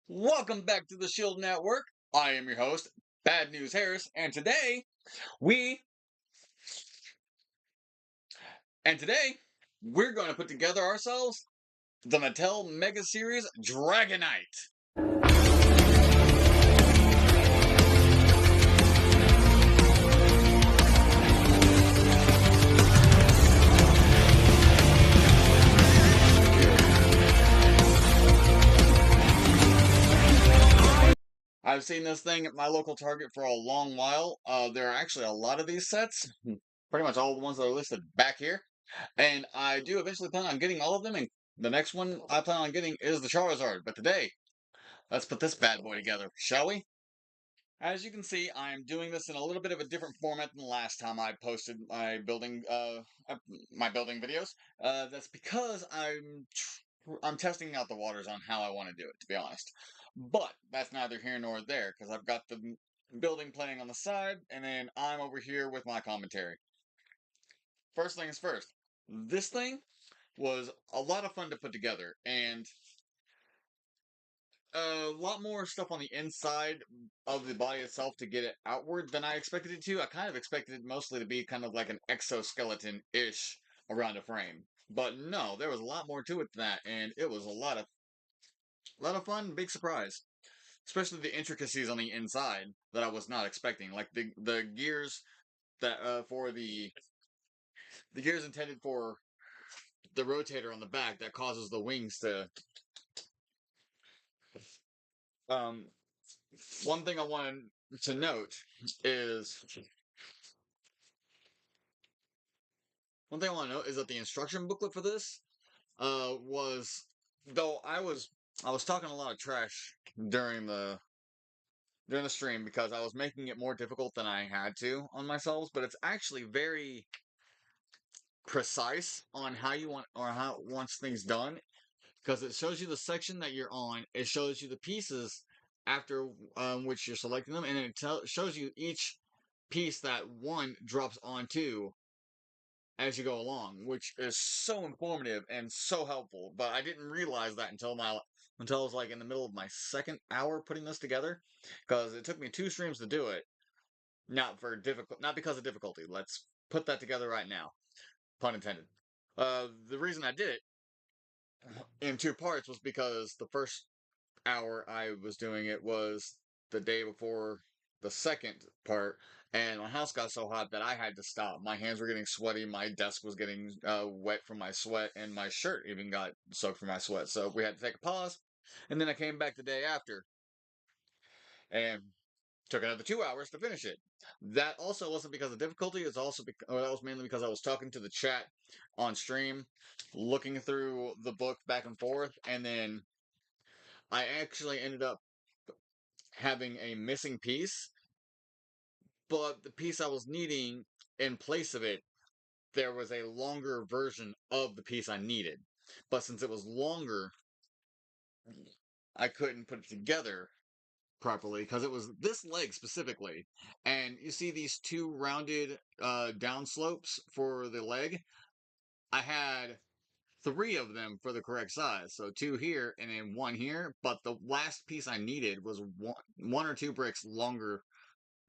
Welcome back to the Shield Network. I am your host, Bad News Harris, we today we're going to put together ourselves the Mattel Mega Series Dragonite. I've seen this thing at my local Target for a long while. There are actually a lot of these sets, pretty much all the ones that are listed back here. And I do eventually plan on getting all of them, and the next one I plan on getting is the Charizard. But today, let's put this bad boy together, shall we? As you can see, I'm doing this in a little bit of a different format than the last time I posted my building videos. That's because I'm testing out the waters on how I want to do it, to be honest. But that's neither here nor there, because I've got the building playing on the side, and then I'm over here with my commentary. First things first, this thing was a lot of fun to put together, and a lot more stuff on the inside of the body itself to get it outward than I expected it to. I kind of expected it mostly to be kind of like an exoskeleton-ish around a frame. But no, there was a lot more to it than that, and it was a lot of fun, big surprise. Especially the intricacies on the inside that I was not expecting. Like the gears that for the gears intended for the rotator on the back that causes the wings to um one thing I wanted to note is one thing I want to note is that the instruction booklet for this was though I was talking a lot of trash during the stream because I was making it more difficult than I had to on myself, but it's actually very precise on how you want or how it wants things done because it shows you the section that you're on, it shows you the pieces after which you're selecting them, and it shows you each piece that one drops onto as you go along, which is so informative and so helpful. But I didn't realize that until I was like in the middle of my second hour putting this together, because it took me 2 streams to do it. Not because of difficulty. Let's put that together right now, pun intended. The reason I did it in 2 parts was because the first hour I was doing it was the day before the second part, and my house got so hot that I had to stop. My hands were getting sweaty, my desk was getting wet from my sweat, and my shirt even got soaked from my sweat. So we had to take a pause, and then I came back the day after and took another 2 hours to finish it. That also wasn't because of difficulty. It's also that was mainly because I was talking to the chat on stream, looking through the book back and forth, and then I actually ended up having a missing piece, but the piece I was needing in place of it, there was a longer version of the piece I needed. But since it was longer, I couldn't put it together properly because it was this leg specifically. And you see these two rounded down slopes for the leg? I had 3 of them for the correct size. So 2 here and then 1 here. But the last piece I needed was one or 2 bricks longer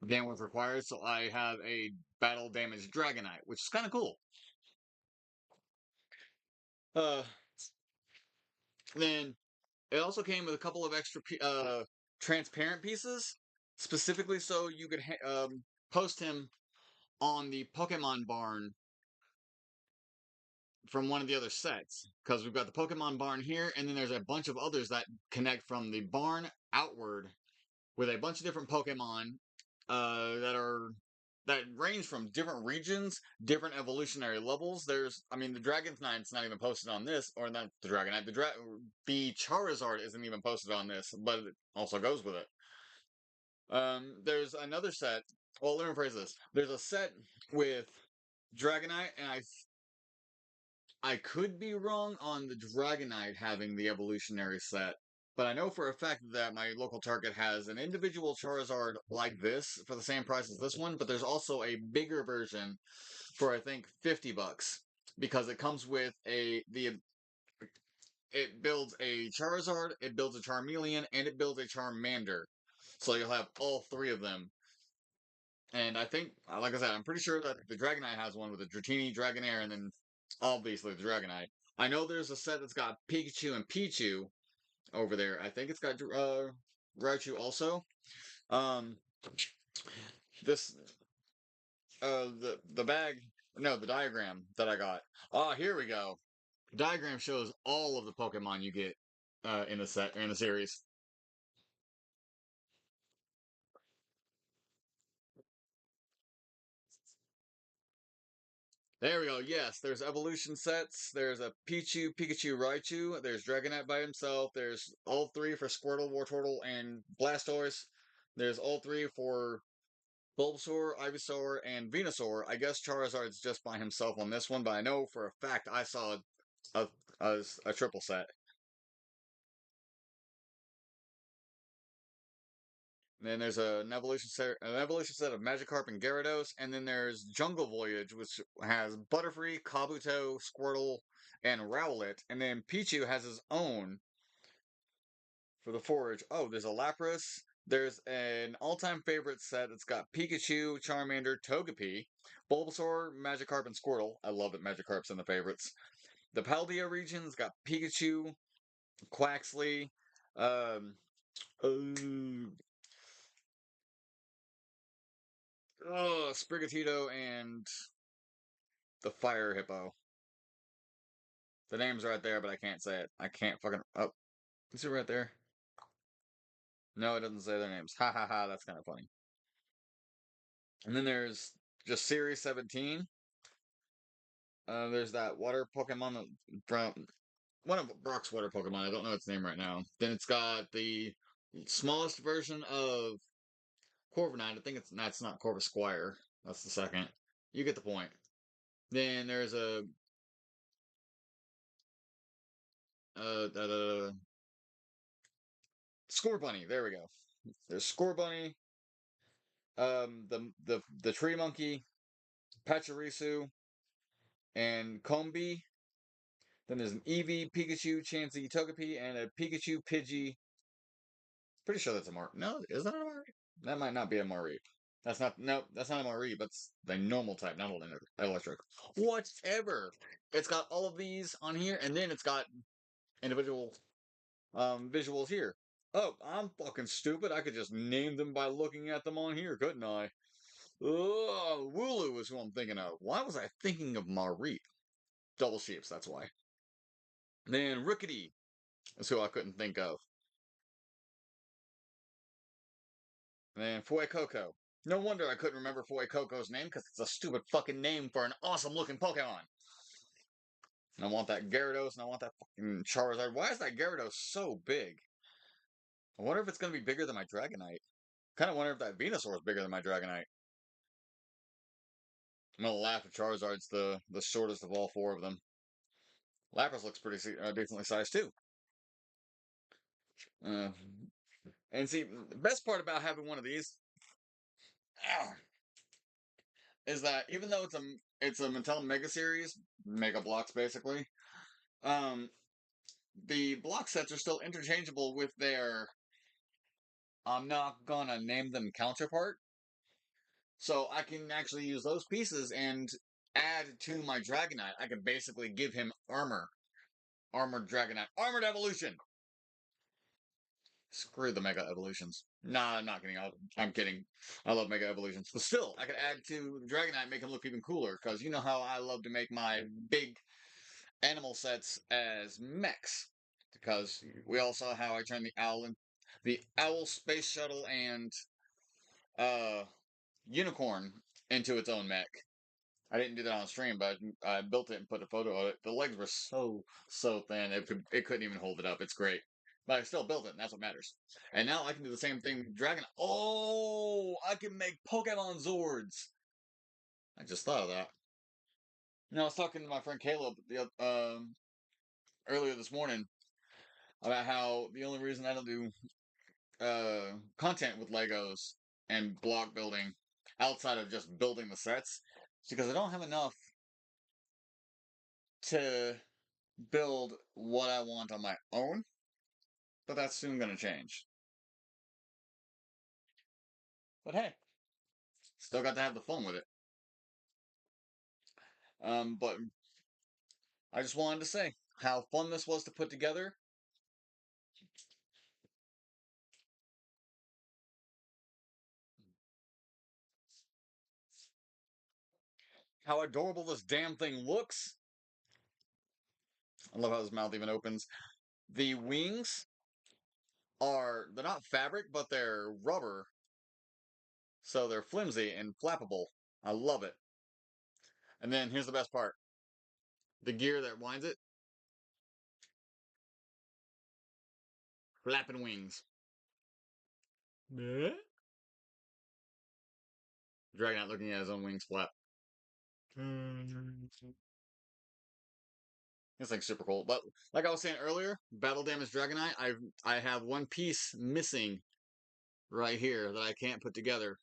than was required, so I have a battle damaged Dragonite, which is kind of cool. Uh, then it also came with a couple of extra transparent pieces, specifically so you could post him on the Pokemon barn from one of the other sets. Because we've got the Pokemon barn here, and then there's a bunch of others that connect from the barn outward with a bunch of different Pokemon that range from different regions, different evolutionary levels. The Dragonite's not even posted on this, or not the Dragonite. The Charizard isn't even posted on this, but it also goes with it. There's another set. Well, let me rephrase this. There's a set with Dragonite, and I could be wrong on the Dragonite having the evolutionary set, but I know for a fact that my local Target has an individual Charizard like this for the same price as this one, but there's also a bigger version for I think $50 because it comes with it builds a Charizard, it builds a Charmeleon, and it builds a Charmander. So you'll have all three of them. And I think, like I said, I'm pretty sure that the Dragonite has one with a Dratini, Dragonair, and then obviously the Dragonite. I know there's a set that's got Pikachu and Pichu over there. I think it's got Raichu also. Um, this the bag, no, the diagram that I got. Ah, here we go. The diagram shows all of the Pokemon you get in the set in the series. There we go. Yes, there's evolution sets. There's a Pichu, Pikachu, Raichu. There's Dragonite by himself. There's all three for Squirtle, Wartortle, and Blastoise. There's all three for Bulbasaur, Ivysaur, and Venusaur. I guess Charizard's just by himself on this one, but I know for a fact I saw a, a triple set. And then there's an evolution set of Magikarp and Gyarados, and then there's Jungle Voyage, which has Butterfree, Kabuto, Squirtle, and Rowlet, and then Pichu has his own for the Forage. Oh, there's a Lapras. There's an all-time favorite set that's got Pikachu, Charmander, Togepi, Bulbasaur, Magikarp, and Squirtle. I love that Magikarp's in the favorites. The Paldea region's got Pikachu, Quaxley, um, uh, Sprigatito, and the Fire Hippo. The name's right there, but I can't say it. I can't fucking. Oh, is it right there? No, it doesn't say their names. Ha ha ha, that's kind of funny. And then there's just Series 17. There's that water Pokemon from one of Brock's water Pokemon. I don't know its name right now. Then it's got the smallest version of Corviknight. I think that's not Corvisquire. That's the second. You get the point. Then there's a uh, Score Bunny. There we go. There's Score Bunny. The Tree Monkey, Pachirisu, and Combi. Then there's an Eevee, Pikachu, Chansey, Togepi, and a Pikachu, Pidgey. Pretty sure that's a Mar. No, is that a Mareep? That might not be a Mareep. That's not. No, that's not a Mareep. That's the normal type, not an electric. Whatever. It's got all of these on here, and then it's got individual visuals here. Oh, I'm fucking stupid. I could just name them by looking at them on here, couldn't I? Oh, Wooloo is who I'm thinking of. Why was I thinking of Mareep? Double Sheeps, that's why. Then Rickety is who I couldn't think of. And then Fuecoco. No wonder I couldn't remember Fuecoco's name, because it's a stupid fucking name for an awesome looking Pokemon. And I want that Gyarados, and I want that fucking Charizard. Why is that Gyarados so big? I wonder if it's going to be bigger than my Dragonite. Kind of wonder if that Venusaur is bigger than my Dragonite. I'm going to laugh if Charizard's the shortest of all four of them. Lapras looks pretty decently sized too. Uh, and see, the best part about having one of these is that even though it's a Mattel Mega Series, Mega Blocks basically, um, the block sets are still interchangeable with their. I'm not gonna name them counterpart, so I can actually use those pieces and add to my Dragonite. I can basically give him armored Dragonite, armored evolution. Screw the Mega Evolutions. Nah, I'm not kidding. I'm kidding. I love Mega Evolutions. But still, I could add to Dragonite, make him look even cooler, because you know how I love to make my big animal sets as mechs. Because we all saw how I turned the owl space shuttle and uh unicorn into its own mech. I didn't do that on stream, but I built it and put a photo of it. The legs were so thin it couldn't even hold it up. It's great, but I still built it, and that's what matters. And now I can do the same thing with Dragon. Oh, I can make Pokemon Zords. I just thought of that. You know, I was talking to my friend Caleb earlier this morning about how the only reason I don't do content with Legos and block building outside of just building the sets is because I don't have enough to build what I want on my own, but that's soon going to change. But hey, still got to have the fun with it. But I just wanted to say how fun this was to put together. How adorable this damn thing looks. I love how his mouth even opens. The wings they're not fabric, but they're rubber. So they're flimsy and flappable. I love it. And then here's the best part. The gear that winds it. Flapping wings. Yeah. Dragonite looking at his own wings flap. This thing's super cool. But like I was saying earlier, battle damage Dragonite, I have one piece missing right here that I can't put together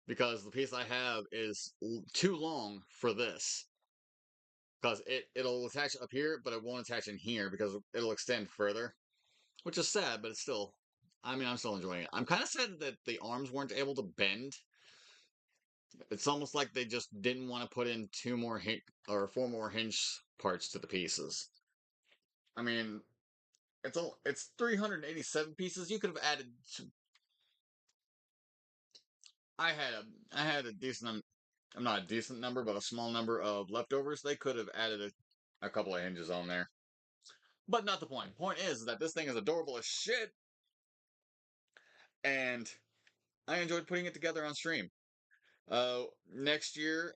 because the piece I have is too long for this. Because it'll attach up here, but it won't attach in here because it'll extend further, which is sad, but it's still. I mean, I'm still enjoying it. I'm kind of sad that the arms weren't able to bend. It's almost like they just didn't want to put in two more or four more hinge parts to the pieces. I mean, it's 387 pieces. You could have added. I had a decent. I'm not a decent number, but a small number of leftovers. They could have added a couple of hinges on there. But not the point. Point is that this thing is adorable as shit, and I enjoyed putting it together on stream. Next year,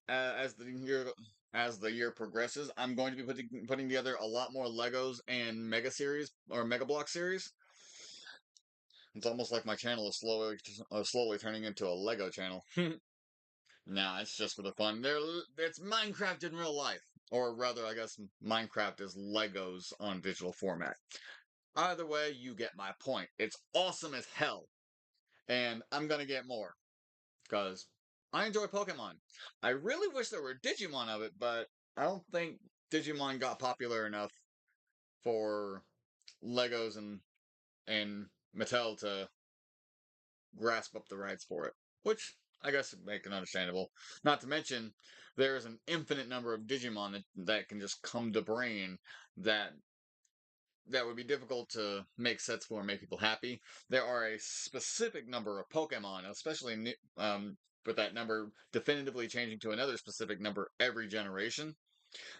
as the year progresses, I'm going to be putting together a lot more Legos and Mega series or Mega Block series. It's almost like my channel is slowly turning into a Lego channel. Nah, it's just for the fun. It's Minecraft in real life, or rather, I guess Minecraft is Legos on digital format. Either way, you get my point. It's awesome as hell, and I'm gonna get more because I enjoy Pokemon. I really wish there were Digimon of it, but I don't think Digimon got popular enough for Legos and Mattel to grasp up the rights for it, which I guess would make it understandable. Not to mention, there's an infinite number of Digimon that can just come to brain that would be difficult to make sets for and make people happy. There are a specific number of Pokemon, especially with that number definitively changing to another specific number every generation,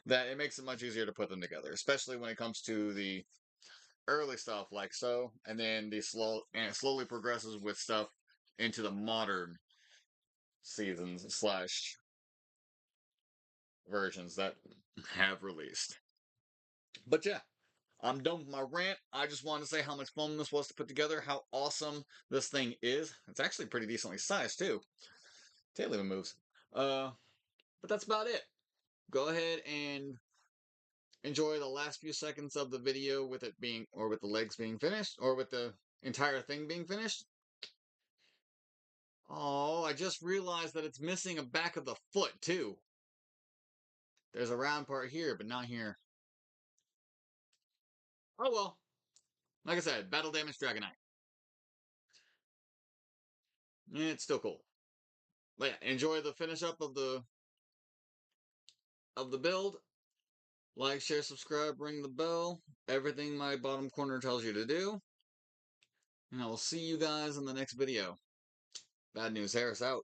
that it makes it much easier to put them together, especially when it comes to the early stuff like so, and then and it slowly progresses with stuff into the modern seasons slash versions that have released. But yeah, I'm done with my rant. I just wanted to say how much fun this was to put together, how awesome this thing is. It's actually pretty decently sized too. Tail even moves. But that's about it. Go ahead and enjoy the last few seconds of the video with it being, or with the legs being finished, or with the entire thing being finished. Oh, I just realized that it's missing a back of the foot too. There's a round part here, but not here. Oh well. Like I said, battle damage Dragonite. It's still cool. But yeah, enjoy the finish up of the build. Like, share, subscribe, ring the bell. Everything my bottom corner tells you to do. And I will see you guys in the next video. Bad News Harris out.